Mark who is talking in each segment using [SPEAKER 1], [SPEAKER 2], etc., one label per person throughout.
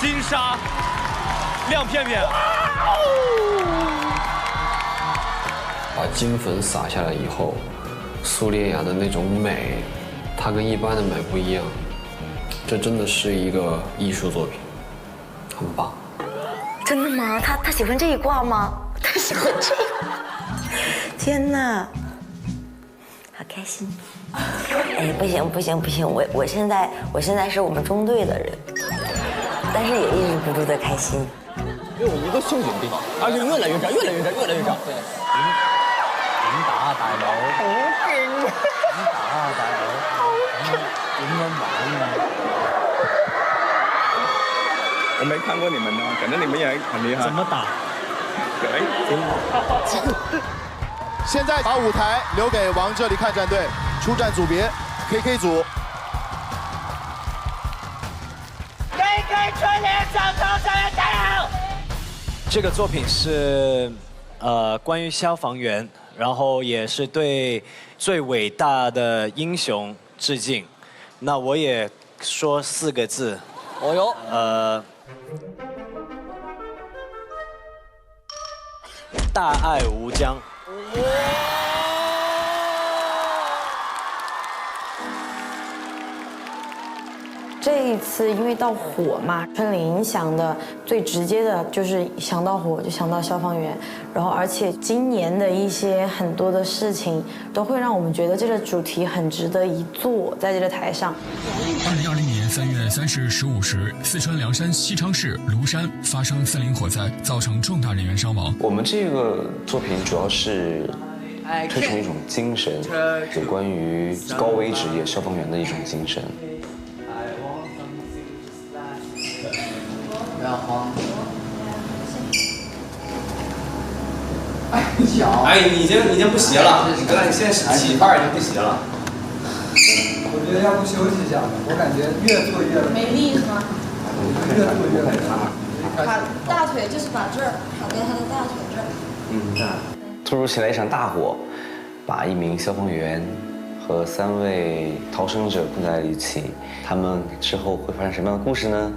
[SPEAKER 1] 金沙亮片片。
[SPEAKER 2] 把金粉撒下来以后，苏烈雅的那种美，它跟一般的美不一样，这真的是一个艺术作品，很棒。
[SPEAKER 3] 真的吗？他喜欢这一挂吗？他喜欢这个？天哪，好开心！哎，不行，我现在是我们中队的人，但是也抑制不住的开心。
[SPEAKER 4] 有一个陷阱地方，而且越来越窄。对。點打大佬？好勁啊！點打大佬？點樣玩啊？
[SPEAKER 5] 我没看过你们呢，感觉你们也很厉害。
[SPEAKER 4] 怎么打？
[SPEAKER 6] 现在把舞台留给王者里看战队，出战组别 KK 组。
[SPEAKER 7] KK 春联长头成员加油！
[SPEAKER 8] 这个作品是关于消防员，然后也是对最伟大的英雄致敬。那我也说4个字。
[SPEAKER 4] 哦哟。
[SPEAKER 8] 大爱无疆。
[SPEAKER 3] 这一次因为到火嘛，春玲想的最直接的就是想到火就想到消防员，然后而且今年的一些很多的事情都会让我们觉得这个主题很值得一做，在这个台上。
[SPEAKER 9] 2020年3月3日15时，四川凉山西昌市芦山发生森林火灾，造成重大人员伤亡。
[SPEAKER 2] 我们这个作品主要是推崇一种精神，有关于高危职业消防员的一种精神。
[SPEAKER 4] 不要慌。
[SPEAKER 1] 哎，你已经不斜了，你哥，你现在起范儿已经不斜了。
[SPEAKER 10] 我觉得要不休息一下，我感觉越做越
[SPEAKER 11] 没力是吗？
[SPEAKER 10] 越做越累。
[SPEAKER 11] 把大腿就是把这儿卡在他的大腿这儿。
[SPEAKER 2] 突如其来一场大火，把1名消防员和3位逃生者困在了一起，他们之后会发生什么样的故事呢？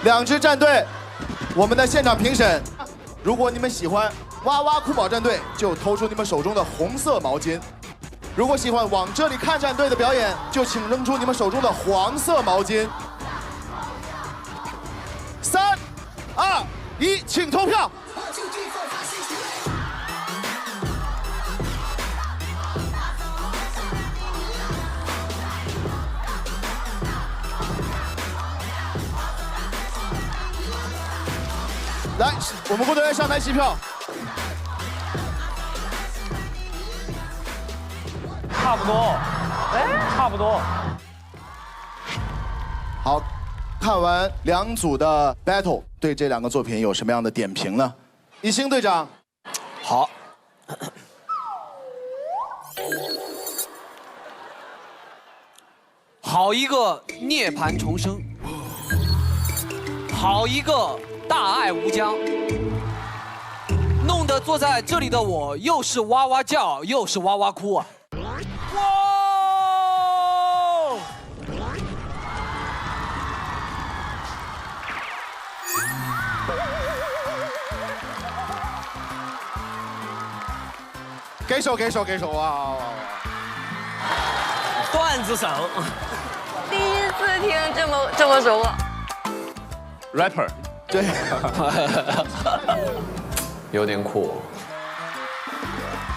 [SPEAKER 6] 2支战队，我们的现场评审，如果你们喜欢哇哇酷宝战队，就投出你们手中的红色毛巾；如果喜欢往这里看战队的表演，就请扔出你们手中的黄色毛巾。3、2、1，请投票。来，我们工作人员上台计票。
[SPEAKER 4] 差不多，差不多。
[SPEAKER 6] 好，看完2组的 battle， 对这2个作品有什么样的点评呢？一星队长，
[SPEAKER 2] 好。
[SPEAKER 12] 好一个涅槃重生，好一个大爱无疆，弄得坐在这里的我又是哇哇叫又是哇哇哭啊！哇！
[SPEAKER 6] 给手哇！
[SPEAKER 12] 段子手，
[SPEAKER 3] 第一次听这么熟啊
[SPEAKER 5] rapper，
[SPEAKER 6] 对，
[SPEAKER 2] 有点酷。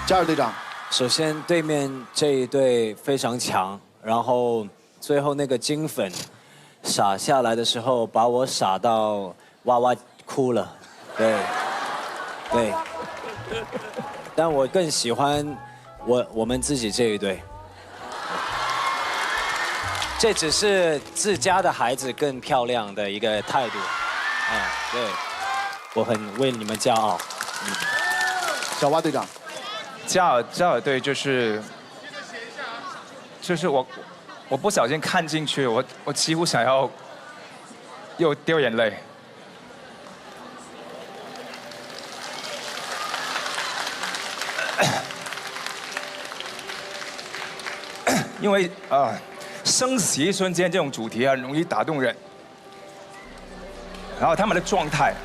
[SPEAKER 6] 加尔队长，
[SPEAKER 8] 首先对面这一队非常强，然后最后那个金粉洒下来的时候，把我洒到哇哇哭了，对。但我更喜欢我们自己这一队。这只是自家的孩子更漂亮的一个态度，对，我很为你们骄傲。
[SPEAKER 6] 小蛙队长，
[SPEAKER 5] 加尔队就是我不小心看进去，我几乎想要又掉眼泪。因为生死一瞬间这种主题很容易打动人，然后他们的状态，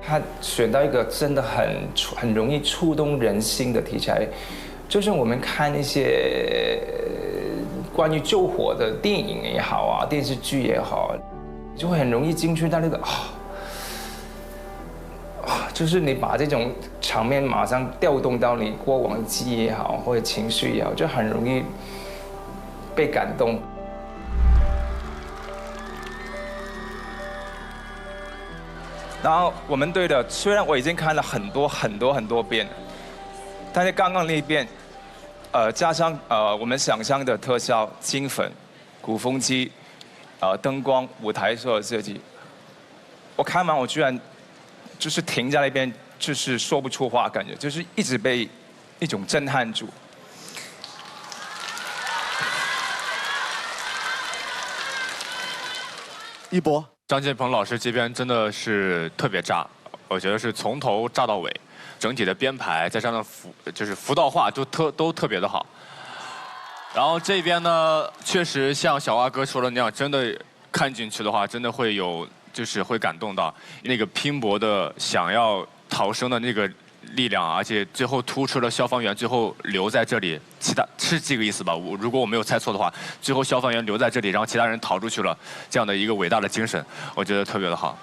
[SPEAKER 5] 他选到一个真的很容易触动人心的题材，就是我们看一些关于救火的电影也好啊，电视剧也好，就会很容易进去到那个就是你把这种场面马上调动到你过往记忆也好，或者情绪也好，就很容易被感动。然后我们队的，虽然我已经看了很多遍了，但是刚刚那一遍，加上我们想象的特效、金粉、鼓风机、灯光、舞台所有设计，我看完我居然就是停在那边，就是说不出话，感觉就是一直被一种震撼住。
[SPEAKER 6] 一博，
[SPEAKER 9] 张建鹏老师这边真的是特别炸，我觉得是从头炸到尾，整体的编排再加上辅导化都特别的好。然后这边呢，确实像小蛙哥说的那样，真的看进去的话，真的会有。就是会感动到那个拼搏的想要逃生的那个力量，而且最后突出了消防员最后留在这里，其他是这个意思吧？如果我没有猜错的话，最后消防员留在这里，然后其他人逃出去了，这样的一个伟大的精神，我觉得特别的好。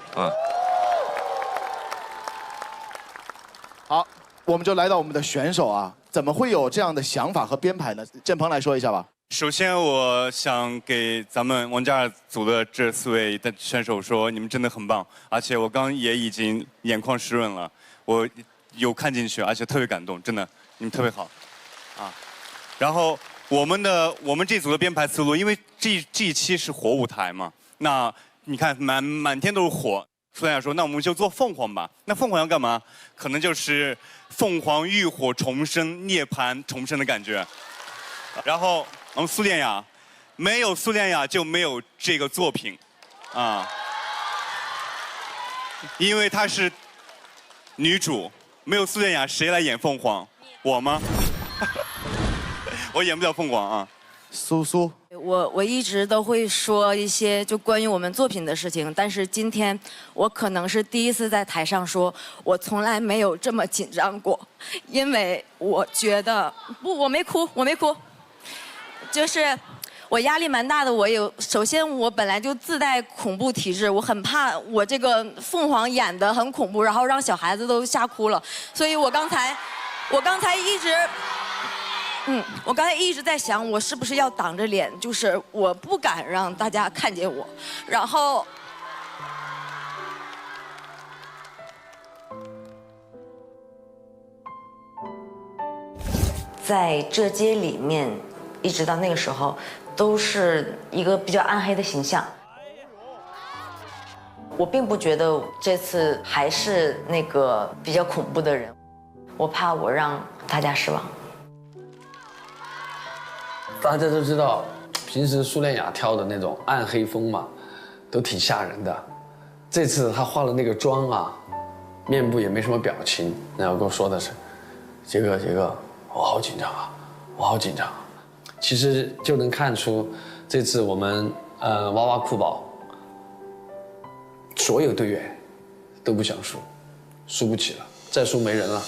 [SPEAKER 6] 好，我们就来到我们的选手啊，怎么会有这样的想法和编排呢？建鹏来说一下吧。
[SPEAKER 13] 首先，我想给咱们王嘉尔组的这4位的选手说，你们真的很棒，而且我刚也已经眼眶湿润了，我有看进去，而且特别感动，真的，你们特别好，然后我们这组的编排思路，因为这一期是火舞台嘛，那你看满天都是火，苏亮说，那我们就做凤凰吧，那凤凰要干嘛？可能就是凤凰浴火重生、涅槃重生的感觉，然后。我们苏恋雅，没有苏恋雅就没有这个作品，因为她是女主，没有苏恋雅谁来演凤凰？我吗？我演不了凤凰啊。
[SPEAKER 6] 苏苏，
[SPEAKER 14] 我一直都会说一些就关于我们作品的事情，但是今天我可能是第一次在台上说，我从来没有这么紧张过，因为我觉得我没哭，就是我压力蛮大的。首先我本来就自带恐怖体质，我很怕我这个凤凰演得很恐怖，然后让小孩子都吓哭了，所以我刚才一直在想，我是不是要挡着脸，就是我不敢让大家看见我。然后，
[SPEAKER 3] 在这街里面，一直到那个时候，都是一个比较暗黑的形象。我并不觉得这次还是那个比较恐怖的人，我怕我让大家失望。
[SPEAKER 2] 大家都知道，平时苏恋雅跳的那种暗黑风嘛，都挺吓人的。这次她化了那个妆啊，面部也没什么表情，然后跟我说的是：“杰哥，我好紧张啊，我好紧张啊。”其实就能看出，这次我们哇哇酷宝所有队员都不想输，输不起了，再输没人了。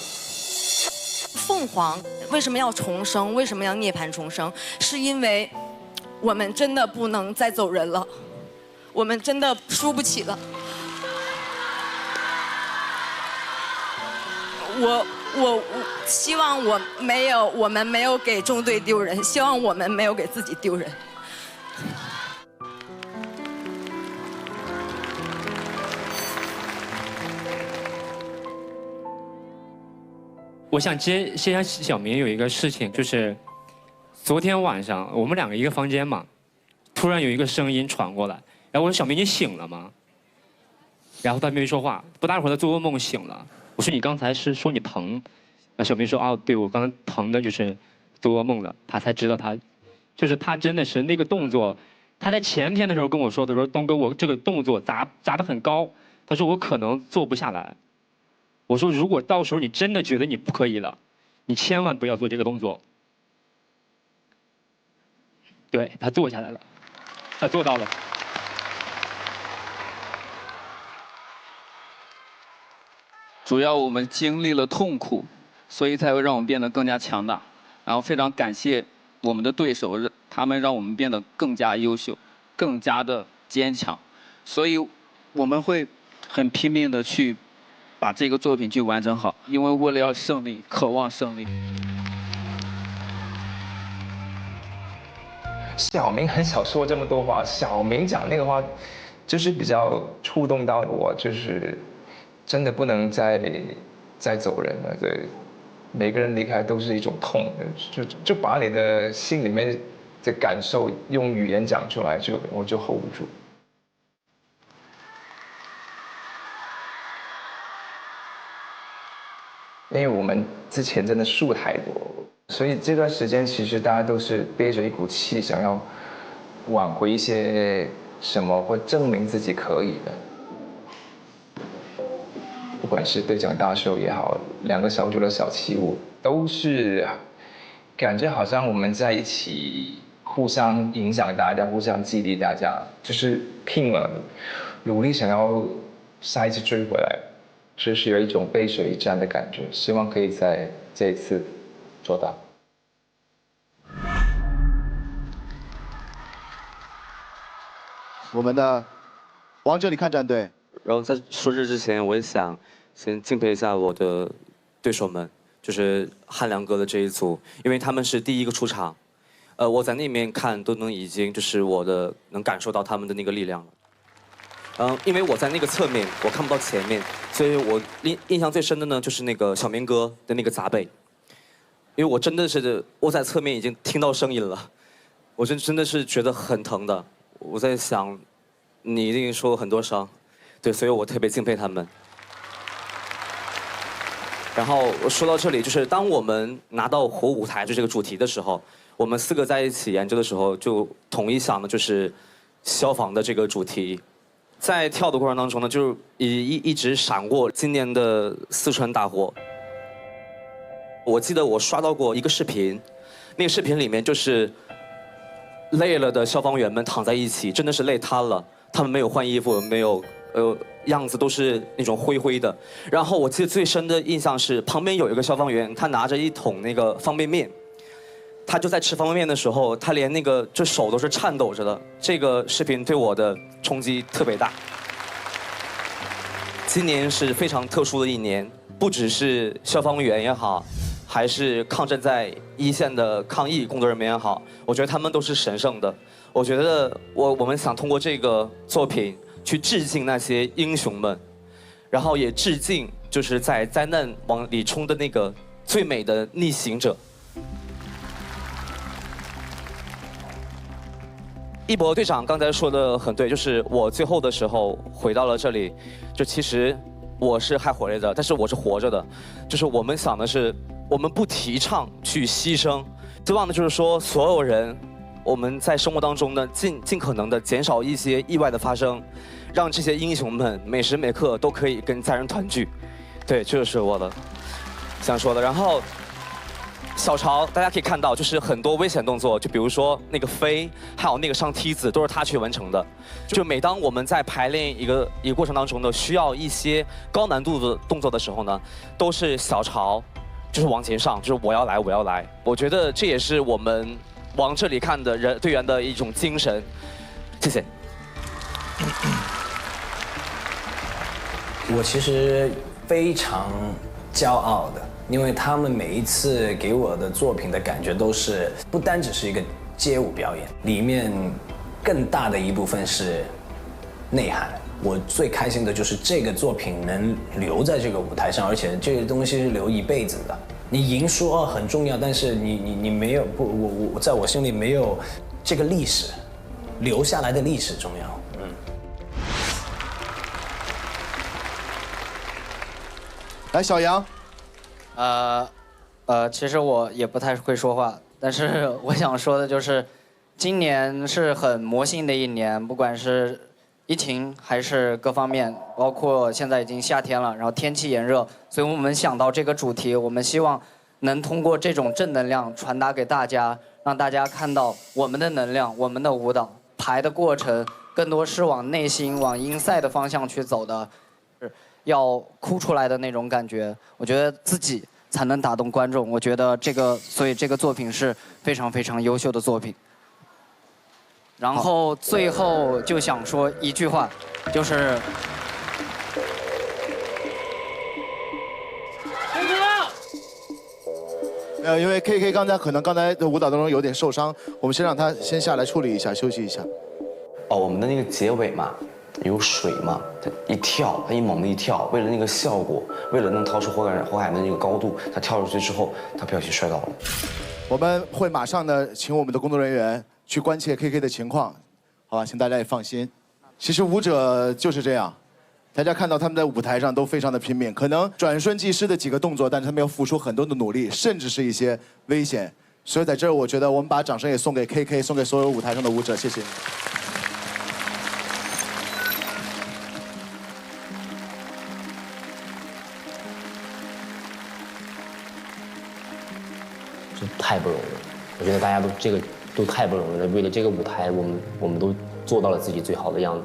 [SPEAKER 14] 凤凰为什么要重生？为什么要涅槃重生？是因为我们真的不能再走人了，我们真的输不起了。我希望我们没有给中队丢人，希望我们没有给自己丢人。
[SPEAKER 15] 我想接下小明有一个事情，就是昨天晚上我们两个一个房间嘛，突然有一个声音传过来，然后我说小明你醒了吗？然后他没说话，不大会儿他做噩梦醒了。我说你刚才是说你疼？小明说哦对，我刚才疼的就是做噩梦了。他才知道他真的是那个动作，他在前天的时候跟我说，他说东哥我这个动作砸得很高，他说我可能做不下来。我说如果到时候你真的觉得你不可以了，你千万不要做这个动作。对，他做下来了，他做到了。
[SPEAKER 16] 主要我们经历了痛苦，所以才会让我们变得更加强大。然后非常感谢我们的对手，他们让我们变得更加优秀，更加的坚强。所以我们会很拼命的去把这个作品去完成好，因为为了要胜利，渴望胜利。
[SPEAKER 17] 小明很少说这么多话，小明讲那个话，就是比较触动到我，就是真的不能再走人了。对，每个人离开都是一种痛，就把你的心里面的感受用语言讲出来，我就 hold 不住。因为我们之前真的输太多，所以这段时间其实大家都是憋着一股气，想要挽回一些什么，或证明自己可以的。不管是兑奖大秀也好，2个小组的小起舞，都是感觉好像我们在一起，互相影响大家，互相激励大家，就是拼了，努力想要下一次追回来。就是有一种背水一战的感觉，希望可以在这一次做到。
[SPEAKER 6] 我们的王者你看战队。
[SPEAKER 18] 然后在说这之前，我也想先敬佩一下我的对手们，就是汉良哥的这一组，因为他们是第一个出场，我在那面看都能已经就是能感受到他们的那个力量了。因为我在那个侧面，我看不到前面，所以我印象最深的呢，就是那个小明哥的那个砸背，因为我真的是我在侧面已经听到声音了，我真的是觉得很疼的。我在想，你一定受了很多伤，对，所以我特别敬佩他们。然后说到这里，就是当我们拿到火舞台就这个主题的时候，我们4个在一起研究的时候，就统一想的就是消防的这个主题。在跳的过程当中呢，就一直闪过今年的四川大火。我记得我刷到过一个视频，那个视频里面就是累了的消防员们躺在一起，真的是累瘫了。他们没有换衣服，没有样子都是那种灰灰的。然后我记得最深的印象是旁边有一个消防员，他拿着一桶那个方便面，他就在吃方便面的时候，他连那个就手都是颤抖着的。这个视频对我的冲击特别大。今年是非常特殊的一年，不只是消防员也好，还是抗震在一线的抗疫工作人员也好，我觉得他们都是神圣的。我觉得我们想通过这个作品去致敬那些英雄们，然后也致敬就是在灾难往里冲的那个最美的逆行者。一博队长刚才说的很对，就是我最后的时候回到了这里，就其实我是还活着的，但是我是活着的。就是我们想的是，我们不提倡去牺牲，希望的就是说所有人，我们在生活当中呢尽可能的减少一些意外的发生，让这些英雄们每时每刻都可以跟家人团聚。对，这就是我的想说的。然后小潮，大家可以看到，就是很多危险动作，就比如说那个飞，还有那个上梯子，都是他去完成的。就每当我们在排练一个过程当中呢，需要一些高难度的动作的时候呢，都是小潮，就是往前上，就是我要来，我要来。我觉得这也是我们往这里看的队员的一种精神。谢谢。
[SPEAKER 19] 我其实非常骄傲的。因为他们每一次给我的作品的感觉都是不单只是一个街舞表演，里面更大的一部分是内涵。我最开心的就是这个作品能留在这个舞台上，而且这个东西是留一辈子的。你赢输很重要，但是你没有我在我心里没有这个历史留下来的历史重要。
[SPEAKER 6] 来，小杨。
[SPEAKER 20] 其实我也不太会说话，但是我想说的就是，今年是很魔性的一年，不管是疫情还是各方面，包括现在已经夏天了，然后天气炎热，所以我们想到这个主题，我们希望能通过这种正能量传达给大家，让大家看到我们的能量，我们的舞蹈排的过程，更多是往内心、往inside的方向去走的。要哭出来的那种感觉，我觉得自己才能打动观众。我觉得所以这个作品是非常非常优秀的作品。然后最后就想说一句话，就是。
[SPEAKER 6] 因为 KK 刚才的舞蹈当中有点受伤，我们先让他先下来处理一下，休息一下。
[SPEAKER 21] 我们的那个结尾嘛。有水嘛，他一猛的一跳，为了那个效果，为了能逃出火海的那个高度，他跳出去之后，他不小心摔倒了。
[SPEAKER 6] 我们会马上呢，请我们的工作人员去关切 KK 的情况，好吧，请大家也放心。其实舞者就是这样，大家看到他们在舞台上都非常的拼命，可能转瞬即逝的几个动作，但是他们要付出很多的努力，甚至是一些危险。所以在这儿，我觉得我们把掌声也送给 KK， 送给所有舞台上的舞者，谢谢。
[SPEAKER 22] 太不容易了，我觉得大家都太不容易了。为了这个舞台，我们都做到了自己最好的样子。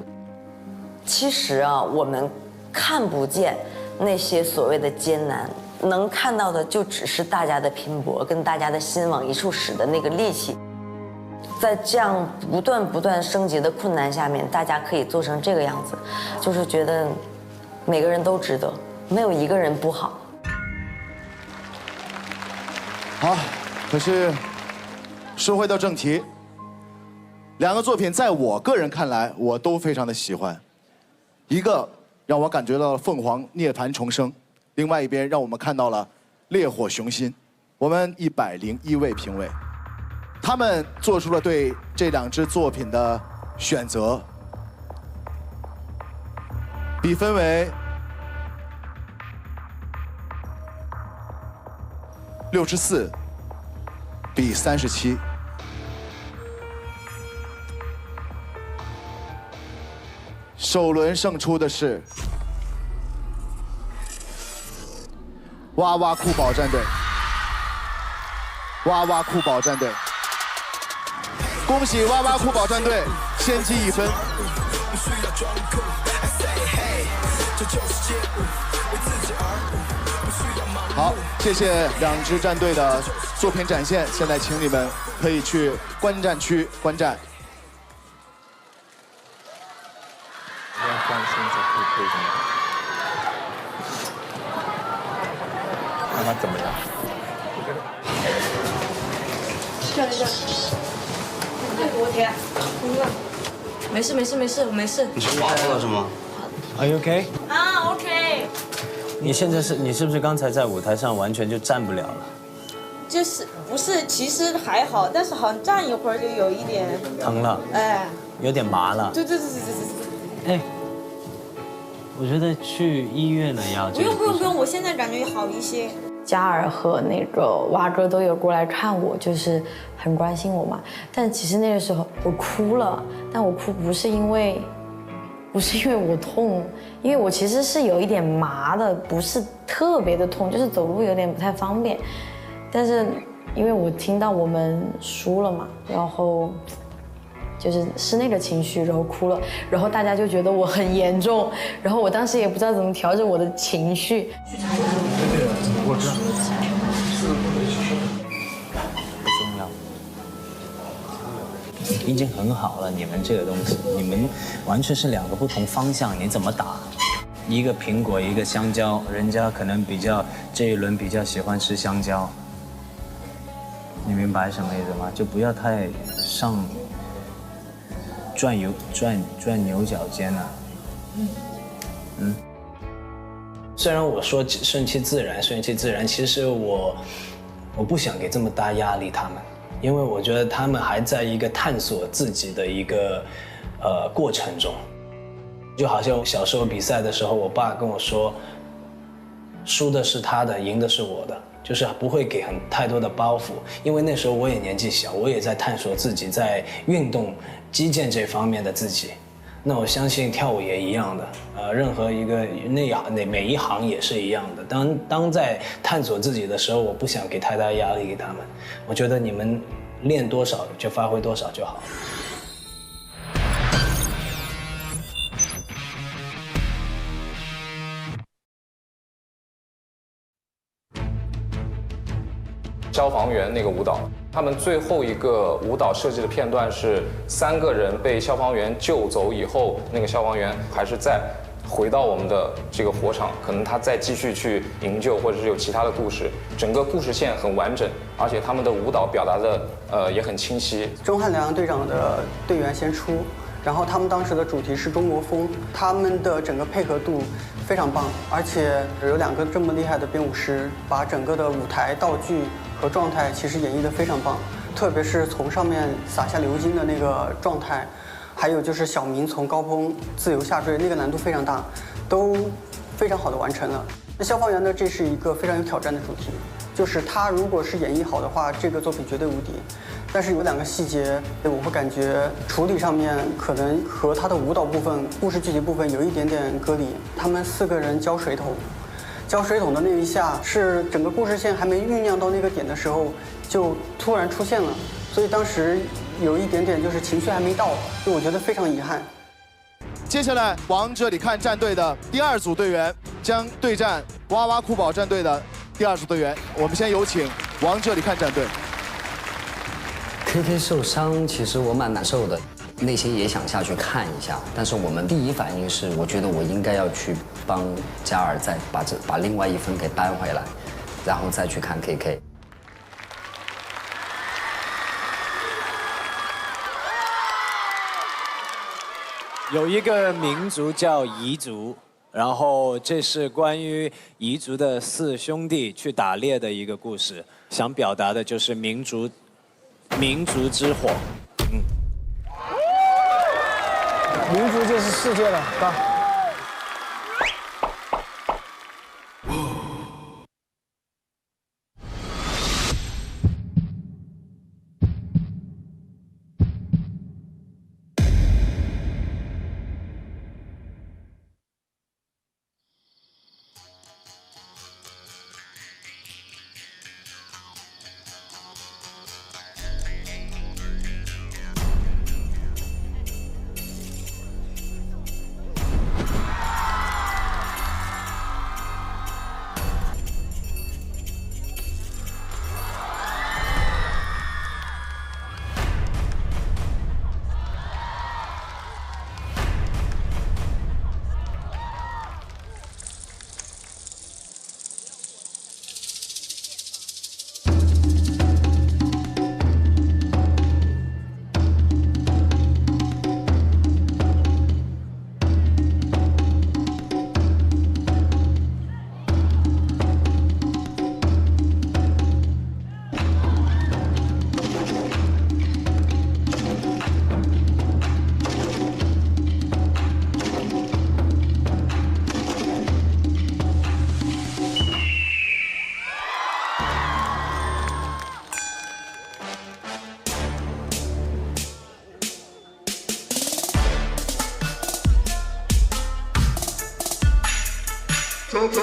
[SPEAKER 3] 其实啊，我们看不见那些所谓的艰难，能看到的就只是大家的拼搏，跟大家的心往一处使的那个力气。在这样不断升级的困难下面，大家可以做成这个样子，就是觉得每个人都值得，没有一个人不好。
[SPEAKER 6] 好。可是，说回到正题，两个作品在我个人看来，我都非常的喜欢。一个让我感觉到了凤凰涅槃重生，另外一边让我们看到了烈火雄心。我们101位评委，他们做出了对这两支作品的选择，比分为64比37。首轮胜出的是哇哇酷宝战队。哇哇酷宝战队。恭喜哇哇酷宝战队先击1分。好，谢谢2支战队的作品展现。现在请你们可以去观战区观战。
[SPEAKER 4] 看他怎么样？
[SPEAKER 11] 这里这。我天，没事没事没事，我没事。
[SPEAKER 21] 你是滑了是吗
[SPEAKER 19] ？Are you okay？
[SPEAKER 11] 啊 ，OK。
[SPEAKER 19] 你是不是刚才在舞台上完全就站不了了？
[SPEAKER 11] 就是不是，其实还好，但是好像站一会儿就有一点
[SPEAKER 19] 疼了，
[SPEAKER 11] 哎，
[SPEAKER 19] 有点麻了。
[SPEAKER 11] 对。
[SPEAKER 19] 哎，我觉得去医院了要。
[SPEAKER 11] 不用，我现在感觉好一些。
[SPEAKER 1] 嘉尔和那个蛙哥都有过来看我，就是很关心我嘛。但其实那个时候我哭了，但我哭不是因为我痛，因为我其实是有一点麻的，不是特别的痛，就是走路有点不太方便。但是因为我听到我们输了嘛，然后是那个情绪，然后哭了，然后大家就觉得我很严重，然后我当时也不知道怎么调整我的情绪。
[SPEAKER 19] 我知道。不重要。已经很好了，你们这个东西，你们完全是2个不同方向，你怎么打？一个苹果，一个香蕉，人家可能这一轮比较喜欢吃香蕉。你明白什么意思吗？就不要太转牛角尖了。虽然我说顺其自然，其实我不想给这么大压力他们，因为我觉得他们还在一个探索自己的一个过程中。就好像小时候比赛的时候，我爸跟我说，输的是他的，赢的是我的，就是不会给太多的包袱，因为那时候我也年纪小，我也在探索自己在运动击剑这方面的自己。那我相信跳舞也一样的，任何一个每一行也是一样的。当在探索自己的时候，我不想给太大压力给他们。我觉得你们练多少就发挥多少就好。
[SPEAKER 7] 消防员那个舞蹈，他们最后一个舞蹈设计的片段是3个人被消防员救走以后，那个消防员还是再回到我们的这个火场，可能他再继续去营救，或者是有其他的故事，整个故事线很完整，而且他们的舞蹈表达的也很清晰。
[SPEAKER 23] 钟汉良队长的队员先出，然后他们当时的主题是中国风，他们的整个配合度非常棒，而且有2个这么厉害的编舞师，把整个的舞台道具和状态其实演绎得非常棒，特别是从上面洒下流金的那个状态，还有就是小明从高峰自由下坠，那个难度非常大，都非常好的完成了。那消防员呢，这是一个非常有挑战的主题，就是他如果是演绎好的话，这个作品绝对无敌。但是有2个细节，我会感觉处理上面可能和他的舞蹈部分、故事剧情部分有一点点割离。他们4个人浇水桶。浇水桶的那一下是整个故事线还没酝酿到那个点的时候，就突然出现了，所以当时有一点点就是情绪还没到，就我觉得非常遗憾。
[SPEAKER 6] 接下来，往这里看战队的第2组队员将对战哇哇酷宝战队的第2组队员。我们先有请往这里看战队。
[SPEAKER 24] KK 受伤，其实我蛮难受的。内心也想下去看一下，但是我们第一反应是，我觉得我应该要去帮嘉尔再把另外1分给扳回来，然后再去看 KK。
[SPEAKER 8] 有一个民族叫彝族，然后这是关于彝族的4兄弟去打猎的一个故事，想表达的就是民族之火。
[SPEAKER 25] 民族就是世界的，到。
[SPEAKER 6] 走走。